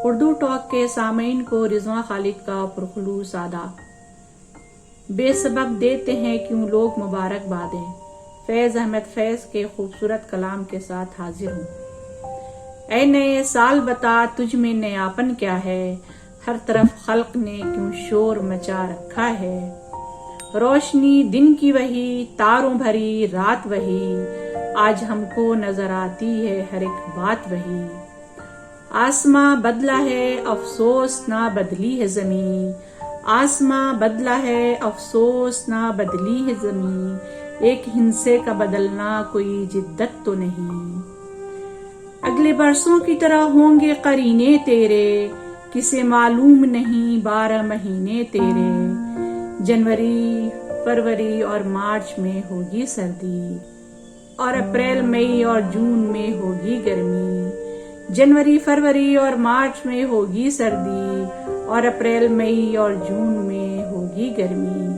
Urdu talk के सामीन को रिजवान खालिद का पुरखुलूस आदाब। बेसबब देते हैं क्यों लोग मुबारकबादें, फैज अहमद फैज के खूबसूरत कलाम के साथ हाजिर हूँ। ऐ नए साल बता तुझ में नयापन क्या है, हर तरफ खल्क ने क्यों शोर मचा रखा है। रोशनी दिन की वही, तारों भरी रात वही, आज हमको नजर आती है हर एक बात वही। आसमां बदला है अफसोस ना बदली है जमीन, आसमां बदला है अफसोस ना बदली है जमीन, एक हिंसे का बदलना कोई जिद्दत तो नहीं। अगले बरसों की तरह होंगे करीने तेरे, किसे मालूम नहीं 12 महीने तेरे। जनवरी फरवरी और मार्च में होगी सर्दी, और अप्रैल मई और जून में होगी गर्मी। जनवरी फरवरी और मार्च में होगी सर्दी, और अप्रैल मई और जून में होगी गर्मी।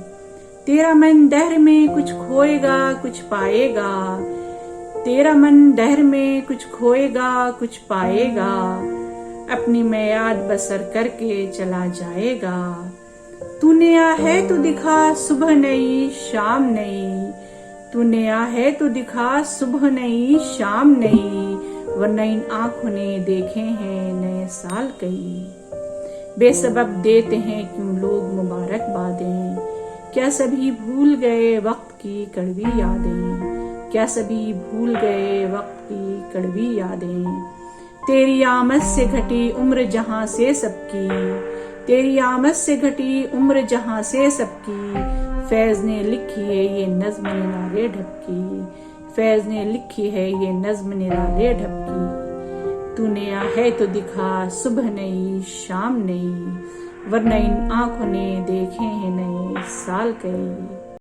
तेरा मन दहर में कुछ खोएगा कुछ पाएगा, तेरा मन दहर में कुछ खोएगा कुछ पाएगा, अपनी मियाद बसर करके चला जाएगा। तूने आ है तो दिखा सुबह नई शाम नई, तूने आ है तो दिखा सुबह नई शाम नई, वरना इन आंखों ने देखे हैं नए साल कई। बेसबब देते हैं क्यों लोग मुबारकबादें, क्या सभी भूल गए वक्त की कड़वी यादें, क्या सभी भूल गए वक्त की कड़वी यादें। तेरी आमद से घटी उम्र जहां से सबकी, तेरी आमद से घटी उम्र जहां से सबकी, फैज ने लिखी है ये नज्म निराले ढबकी, फैज ने लिखी है ये नज्म निराले ढबकी। तूने आ है तो दिखा सुबह नई शाम नई, वरना इन आंखों ने देखे हैं नए साल कई।